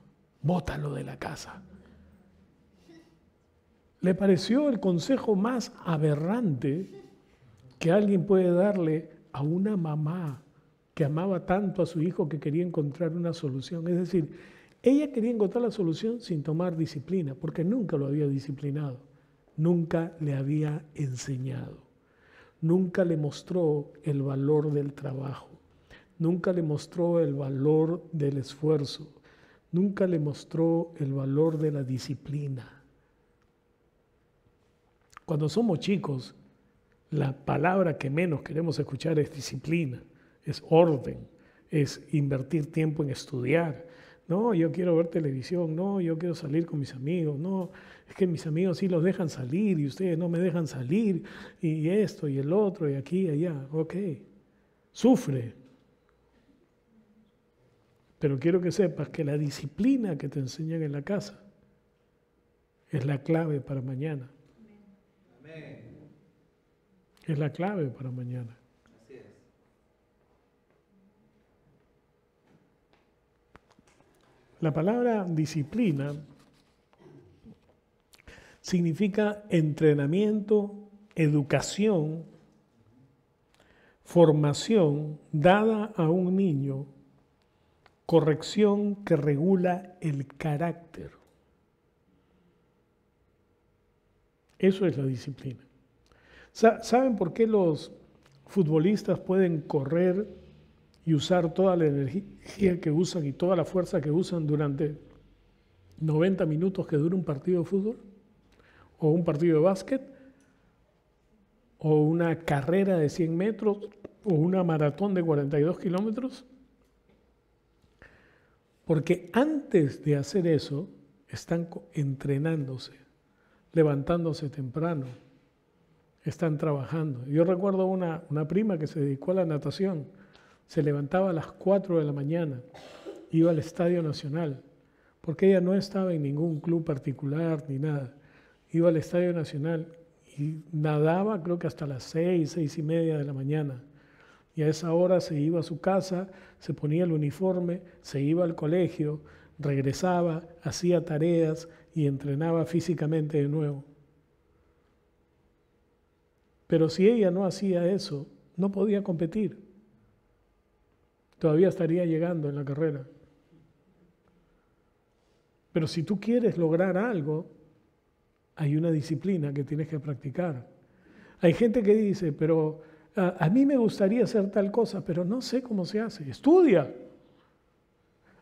bótalo de la casa. Le pareció el consejo más aberrante que alguien puede darle a una mamá que amaba tanto a su hijo que quería encontrar una solución. Es decir, ella quería encontrar la solución sin tomar disciplina, porque nunca lo había disciplinado, nunca le había enseñado, nunca le mostró el valor del trabajo, nunca le mostró el valor del esfuerzo, nunca le mostró el valor de la disciplina. Cuando somos chicos, la palabra que menos queremos escuchar es disciplina, es orden, es invertir tiempo en estudiar. No, yo quiero ver televisión, no, yo quiero salir con mis amigos, no, es que mis amigos sí los dejan salir y ustedes no me dejan salir, y esto y el otro, y aquí y allá. Ok, sufre. Pero quiero que sepas que la disciplina que te enseñan en la casa es la clave para mañana. Es la clave para mañana. Así es. La palabra disciplina significa entrenamiento, educación, formación dada a un niño, corrección que regula el carácter. Eso es la disciplina. ¿Saben por qué los futbolistas pueden correr y usar toda la energía que usan y toda la fuerza que usan durante 90 minutos que dura un partido de fútbol? ¿O un partido de básquet? ¿O una carrera de 100 metros? ¿O una maratón de 42 kilómetros? Porque antes de hacer eso, están entrenándose, levantándose temprano, están trabajando. Yo recuerdo una prima que se dedicó a la natación, se levantaba a las 4 de la mañana, iba al Estadio Nacional, porque ella no estaba en ningún club particular ni nada, iba al Estadio Nacional y nadaba creo que hasta las 6, 6:30 de la mañana. Y a esa hora se iba a su casa, se ponía el uniforme, se iba al colegio, regresaba, hacía tareas y entrenaba físicamente de nuevo. Pero si ella no hacía eso, no podía competir. Todavía estaría llegando en la carrera. Pero si tú quieres lograr algo, hay una disciplina que tienes que practicar. Hay gente que dice, pero a mí me gustaría hacer tal cosa, pero no sé cómo se hace. Estudia.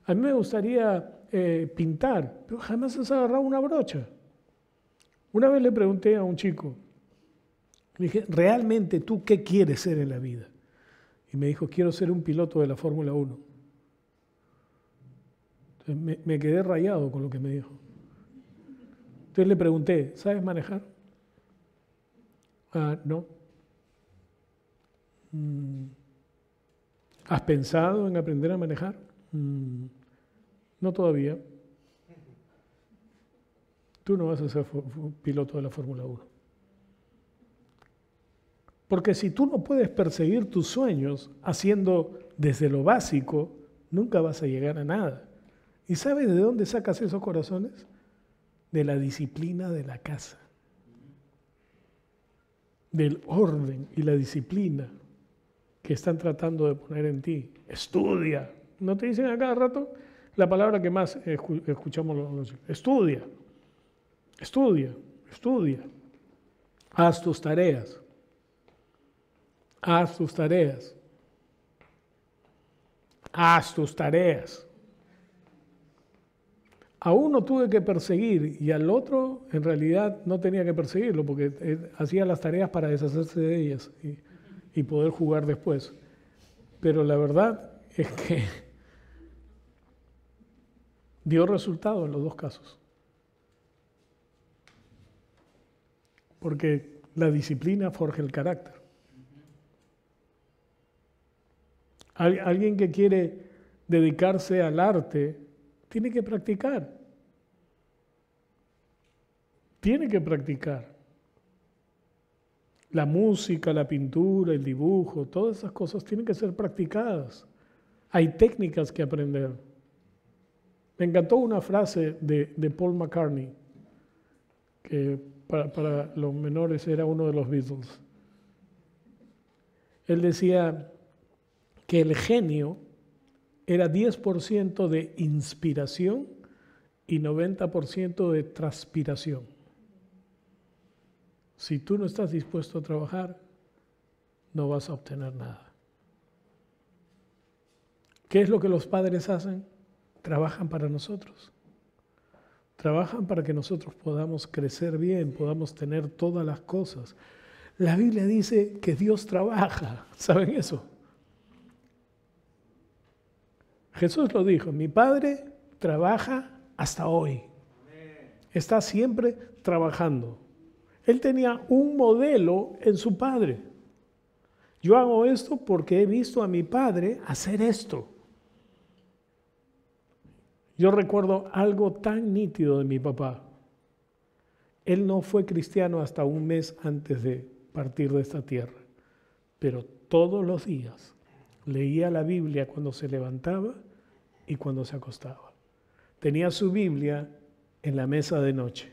A mí me gustaría pintar, pero jamás has agarrado una brocha. Una vez le pregunté a un chico, le dije, ¿realmente tú qué quieres ser en la vida? Y me dijo, quiero ser un piloto de la Fórmula 1. Entonces me quedé rayado con lo que me dijo. Entonces le pregunté, ¿sabes manejar? No. ¿Has pensado en aprender a manejar? No todavía. Tú no vas a ser piloto de la Fórmula 1. Porque si tú no puedes perseguir tus sueños haciendo desde lo básico, nunca vas a llegar a nada. ¿Y sabes de dónde sacas esos corazones? De la disciplina de la casa. Del orden y la disciplina que están tratando de poner en ti. Estudia. ¿No te dicen a cada rato? La palabra que más escuchamos los estudia. Estudia, estudia. Haz tus tareas. Haz tus tareas. Haz tus tareas. a uno tuve que perseguir y al otro en realidad no tenía que perseguirlo porque hacía las tareas para deshacerse de ellas y poder jugar después. Pero la verdad es que dio resultado en los dos casos. Porque la disciplina forja el carácter. Alguien que quiere dedicarse al arte tiene que practicar. Tiene que practicar. La música, la pintura, el dibujo, todas esas cosas tienen que ser practicadas. Hay técnicas que aprender. Me encantó una frase de Paul McCartney, que para los menores era uno de los Beatles. Él decía que el genio era 10% de inspiración y 90% de transpiración. Si tú no estás dispuesto a trabajar, no vas a obtener nada. ¿Qué es lo que los padres hacen? Trabajan para nosotros. Trabajan para que nosotros podamos crecer bien, podamos tener todas las cosas. La Biblia dice que Dios trabaja. ¿Saben eso? Jesús lo dijo, mi Padre trabaja hasta hoy. Está siempre trabajando. Él tenía un modelo en su Padre. Yo hago esto porque he visto a mi Padre hacer esto. Yo recuerdo algo tan nítido de mi papá. Él no fue cristiano hasta un mes antes de partir de esta tierra, pero todos los días leía la Biblia cuando se levantaba y cuando se acostaba. Tenía su Biblia en la mesa de noche,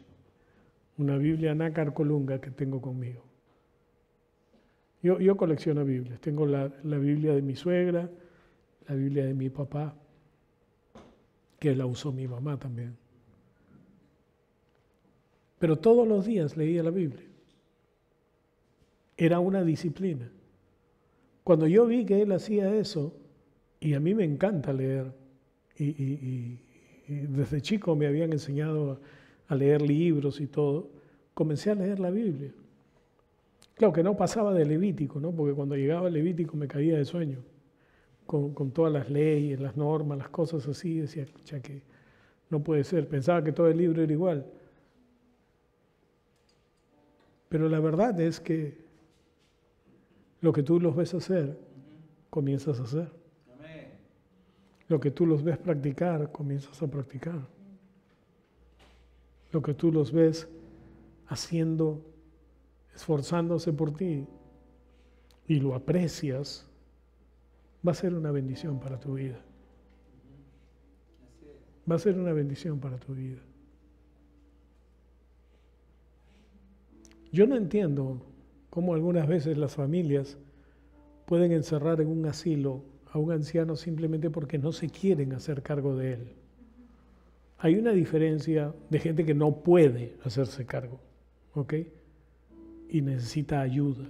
una Biblia nácar colunga que tengo conmigo. Yo colecciono Biblias, tengo la Biblia de mi suegra, la Biblia de mi papá, que la usó mi mamá también. Pero todos los días leía la Biblia. Era una disciplina. Cuando yo vi que él hacía eso, y a mí me encanta leer, y desde chico me habían enseñado a leer libros y todo, comencé a leer la Biblia. Claro que no pasaba de Levítico, ¿no? Porque cuando llegaba el Levítico me caía de sueño, con todas las leyes, las normas, las cosas así, decía, ya que no puede ser, pensaba que todo el libro era igual. Pero la verdad es que lo que tú los ves hacer, comienzas a hacer. Lo que tú los ves practicar, comienzas a practicar. Lo que tú los ves haciendo, esforzándose por ti, y lo aprecias, va a ser una bendición para tu vida. Va a ser una bendición para tu vida. Yo no entiendo cómo algunas veces las familias pueden encerrar en un asilo a un anciano simplemente porque no se quieren hacer cargo de él. Hay una diferencia de gente que no puede hacerse cargo, ¿ok? Y necesita ayuda.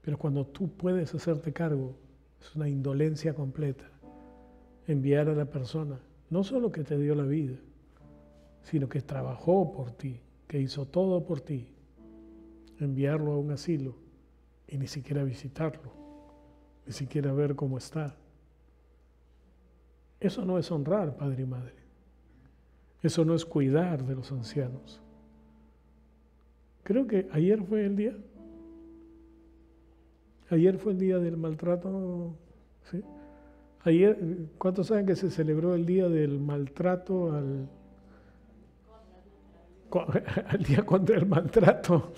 Pero cuando tú puedes hacerte cargo, es una indolencia completa. Enviar a la persona, no solo que te dio la vida, sino que trabajó por ti, que hizo todo por ti, enviarlo a un asilo y ni siquiera visitarlo, ni siquiera ver cómo está. Eso no es honrar, padre y madre. Eso no es cuidar de los ancianos. Creo que ayer fue el día. Ayer fue el día del maltrato, ¿sí? Ayer, ¿cuántos saben que se celebró el día del maltrato al día contra el maltrato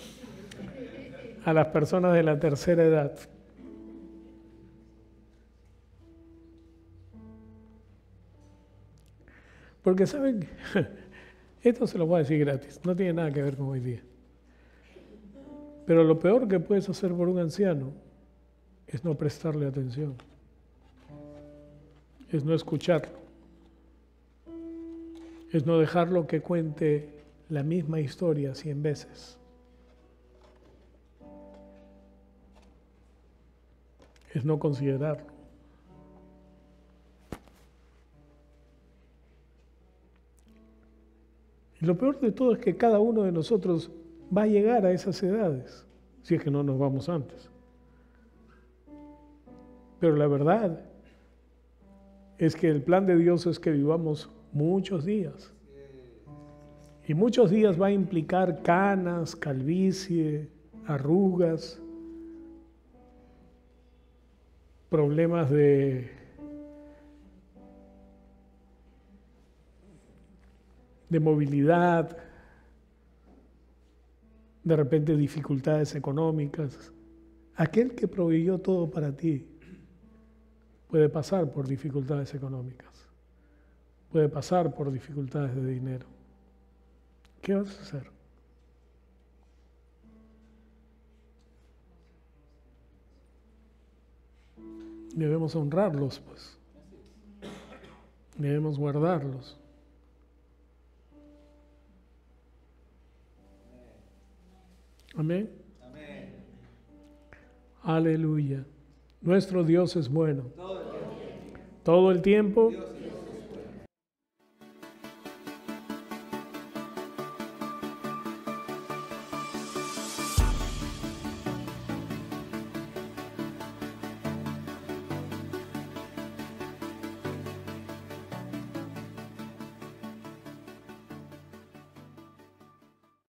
a las personas de la tercera edad? Porque saben, esto se lo voy a decir gratis, no tiene nada que ver con hoy día. Pero lo peor que puedes hacer por un anciano es no prestarle atención, es no escucharlo, es no dejarlo que cuente la misma historia 100 veces. Es no considerarlo. Y lo peor de todo es que cada uno de nosotros va a llegar a esas edades, si es que no nos vamos antes. Pero la verdad es que el plan de Dios es que vivamos muchos días. Y muchos días va a implicar canas, calvicie, arrugas, problemas de movilidad, de repente dificultades económicas. Aquel que proveyó todo para ti puede pasar por dificultades económicas, puede pasar por dificultades de dinero. ¿Qué vas a hacer? Debemos honrarlos, pues. Debemos guardarlos. Amén. Amén. Aleluya. Nuestro Dios es bueno. Todo el tiempo.